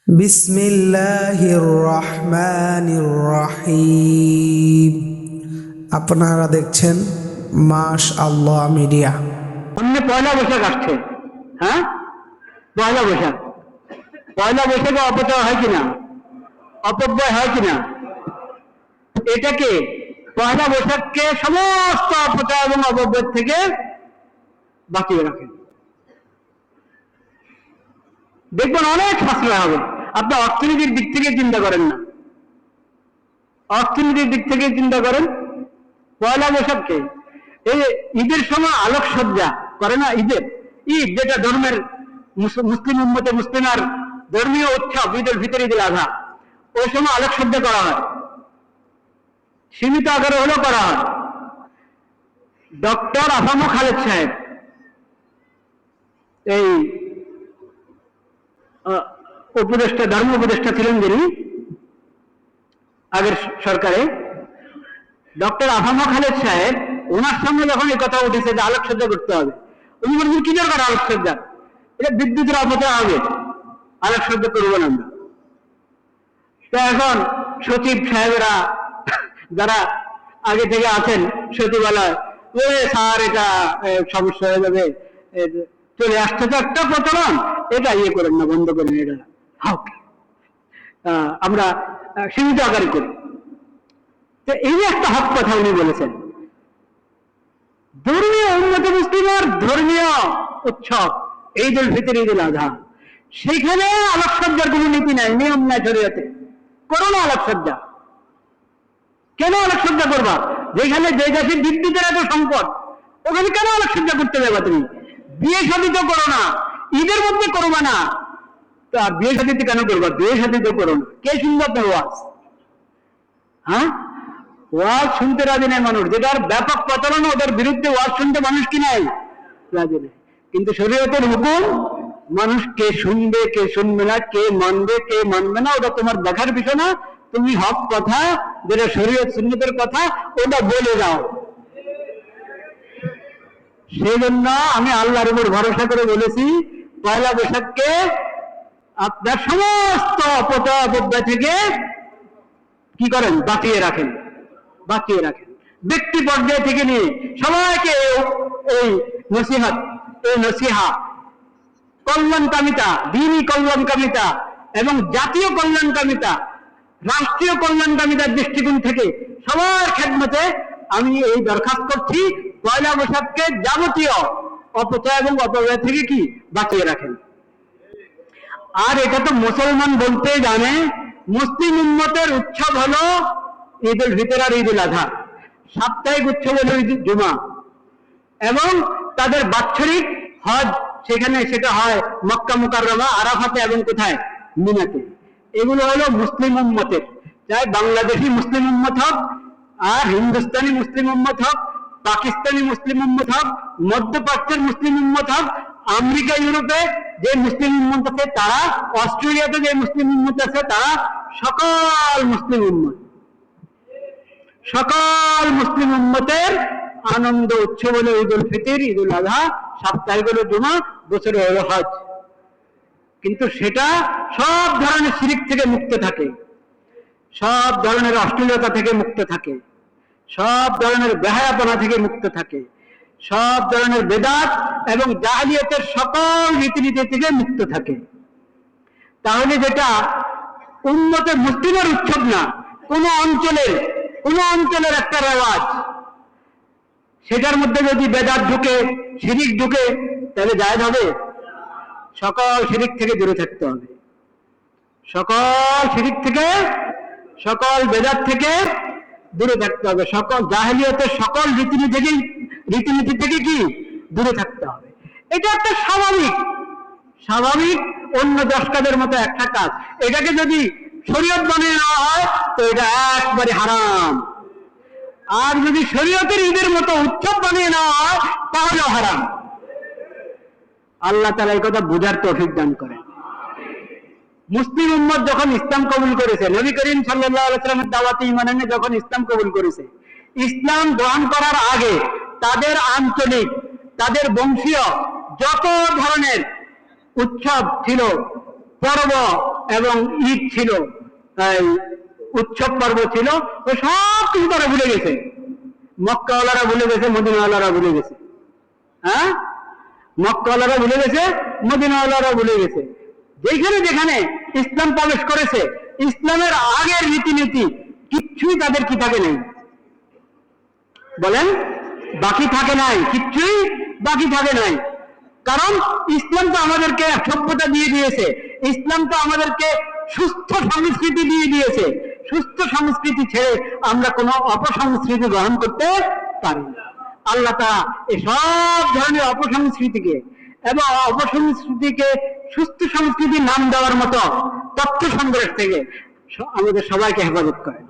বিসমিল্লাহির রহমানির রহিম। আপনারা দেখছেন মাশআল্লাহ মিডিয়া। সামনে পয়লা বৈশাখ আসছে। হ্যাঁ, পয়লা বৈশাখ। পয়লা বৈশাখে অপচয় হয় কিনা, অপব্যয় হয় কিনা? এটাকে পয়লা বৈশাখকে সমস্ত অপচয় এবং অপব্যয় থেকে বাঁচিয়ে রাখেন। দেখবেন অনেক সাশ্রয় হবে। আপনি অর্থনীতির দিক থেকে চিন্তা করেন না, অর্থনীতির দিক থেকে চিন্তা করেন। পয়লা বৈশাখকে এই ঈদের সময় আলোকসজ্জা করে না, ঈদ যেটা ধর্মের মুসলিম উম্মতে মুসলিমার ধর্মীয় উৎসব, ঈদুল ফিতর, ঈদুল আযহা, ওই সময় আলোকসজ্জা করা হয়, সীমিত আকারে হলেও করা হয়। ডক্টর আফামু খালেদ সাহেব, এই উপদেষ্টা, ধর্ম উপদেষ্টা ছিলেন যিনি আগের সরকারে, ডক্টর আফামু খালেদ সাহেব, ওনার সঙ্গে যখন এই কথা উঠেছে যে আলোকসজ্জা করতে হবে, উনি বলছেন কি দরকার আলোকসজ্জা, এটা বিদ্যুতের অপচয় হবে, আলোকসজ্জা করবো না আমরা। তো এখন সচিব সাহেবেরা যারা আগে থেকে আছেন সচিবালয়, স্যার এটা সমস্যা হয়ে যাবে, চলে আসছে তো একটা প্রচলন, এটা ইয়ে করেন না, বন্ধ করেন, এটা আমরা সীমিত আকারে করি। তো এই একটা হক কথা উনি বলেছেন। ধর্মীয় উম্মতে মুসলিমের ধর্মীয় উৎসব ঈদুল ফিতর, ঈদুল আযহা, সেখানে আলোকসজ্জার কোন নীতি নাই, নিয়ম নাই শরীয়তে। করো না আলোকসজ্জা। কেন আলোকসজ্জা করবা? যেখানে যে দেশে বিদ্যুতের এত সংকট, ওখানে কেন আলোকসজ্জা করতে যাবা তুমি? বিয়ে শাদী তো করো না, ঈদের মধ্যে করবা না, তা বিয়ে শাদীতে কেন করবা? বিয়ে শাদী তো করো না। কে শুনবে আপনার ওয়াজ? হ্যাঁ, ওয়াজ শুনতে রাজি নেই মানুষ। যেটার ব্যাপক প্রচলন, ওদের বিরুদ্ধে ওয়াজ শুনতে মানুষ কি নাই, রাজি নেই। কিন্তু শরীয়তের হুকুম, মানুষ কে শুনবে কে শুনবে না, কে মানবে কে মানবে না, ওটা তোমার দেখার বিষয় না। তুমি হক কথা, যেটা শরীয়ত সুন্নতের কথা, ওটা বলে দাও। সেই জন্য আমি আল্লাহর উপর ভরসা করে বলেছি, পয়লা বৈশাখকে আপনার সমস্ত অপচয় অপব্যয় থেকে কি করেন, বাঁচিয়ে রাখেন, বাঁচিয়ে রাখেন। ব্যক্তি পর্যায় থেকে নিয়ে সবাইকে এই নসিহত, এই নসিহা, কল্যাণকামিতা, দ্বীনি কল্যাণকামিতা এবং জাতীয় কল্যাণকামিতা, রাষ্ট্রীয় কল্যাণকামিতার দৃষ্টিকোণ থেকে সবার খেদমতে আমি এই দরখাস্ত করছি, পয়লা বৈশাখকে যাবতীয় অপচয় এবং অপব্যয় থেকে কি বাঁচিয়ে রাখেন। আর এটা তো মুসলমান বলতে জানে, মুসলিম উম্মতের উৎসব হলো ঈদুল ফিতর আর ঈদুল আযহা, সাপ্তাহিক উৎসব হলো ঈদ জুমা, এবং তাদের বাৎসরিক হজ, সেখানে সেটা হয় মক্কা মুকাররমা, আরাফাতে এবং কোথায়, মিনাতে। এগুলো হলো মুসলিম উম্মতের, চাই বাংলাদেশি মুসলিম উম্মত হোক, আর হিন্দুস্তানি মুসলিম উম্মত হোক, পাকিস্তানি মুসলিম উম্মত হোক, মধ্যপ্রাচ্যের মুসলিম উম্মত হোক, আমেরিকা ইউরোপে যে মুসলিম উম্মত আছে তারা, অস্ট্রেলিয়াতে যে মুসলিম উম্মত আছে তারা, সকল মুসলিম উম্মত, সকল মুসলিম উম্মতের আনন্দ উৎসব হলো ঈদুল ফিতর, ঈদুল আযহা, সাপ্তাহিক হলো জুমা, বছরে হলো হজ। কিন্তু সেটা সব ধরনের শিরক থেকে মুক্ত থাকে, সব ধরনের অশ্লীলতা থেকে মুক্ত থাকে, সব ধরনের বেহায়াপনা থেকে মুক্ত থাকে, সব ধরনের বেদাত এবং জাহেলিয়াতের সকল রীতিনীতি থেকে মুক্ত থাকে। তাহলে যেটা উম্মতে মুসলিমের উৎসব না, কোন অঞ্চলের একটা রেওয়াজ, সেটার মধ্যে যদি বেদাত ঢুকে, শিরিক ঢুকে, তাহলে জায়েজ হবে? সকল শিরিক থেকে দূরে থাকতে হবে, সকল শিরিক থেকে, সকল বেদাত থেকে দূরে থাকতে হবে, সকল জাহেলিয়াতের সকল রীতিনীতি থেকে কি দূরে থাকতে হবে। এটা একটা স্বাভাবিক অন্য 10 কাজের মতো একটা কাজ। এটাকে যদি শরীয়ত বানিয়ে নেওয়া হয় তো এটা একবারে হারাম, আর যদি শরীয়তের ঈদের মতো উৎসব বানিয়ে নেওয়া হয় তাহলেও হারাম। আল্লাহ তাআলা এই কথা বুঝার তৌফিক দান করেন। মুসলিম উম্মত যখন ইসলাম কবুল করেছে, নবী করিম সাল্লাল্লাহু আলাইহি ওয়াসাল্লামের দাওয়াতে ঈমান এনে যখন ইসলাম কবুল করেছে, ইসলাম গ্রহণ করার আগে তাদের আঞ্চলিক, তাদের বংশীয় যত ধরনের উৎসব ছিল, পর্ব এবং ঈদ ছিল, এই উৎসব পর্ব ছিল, ও সব কিছু তারা ভুলে গেছে। মক্কাওয়ালারা ভুলে গেছে, মদিনাওয়ালারা ভুলে গেছে। হ্যাঁ, মক্কাওয়ালারা ভুলে গেছে, মদিনাওয়ালারা ভুলে গেছে। যেখানে যেখানে ইসলাম প্রবেশ করেছে, ইসলামের আগের রীতিনীতি কিচ্ছুই তাদের কি থাকে নাই, বলেন, বাকি থাকে নাই, কিচ্ছুই বাকি থাকে নাই। কারণ ইসলাম তো আমাদেরকে সভ্যতা দিয়ে দিয়েছে, ইসলাম তো আমাদেরকে সুস্থ সংস্কৃতি দিয়ে দিয়েছে। সুস্থ সংস্কৃতি ছেড়ে আমরা কোনো অপসংস্কৃতি গ্রহণ করতে পারি না। আল্লাহ তাআলা এই সব ধরনের অপসংস্কৃতিকে এবং অপসংস্কৃতিকে সুস্থ সংস্কৃতির নাম দেওয়ার মতো তথ্য সংগ্রহ থেকে আমাদের সবাইকে হেফাজত করেন।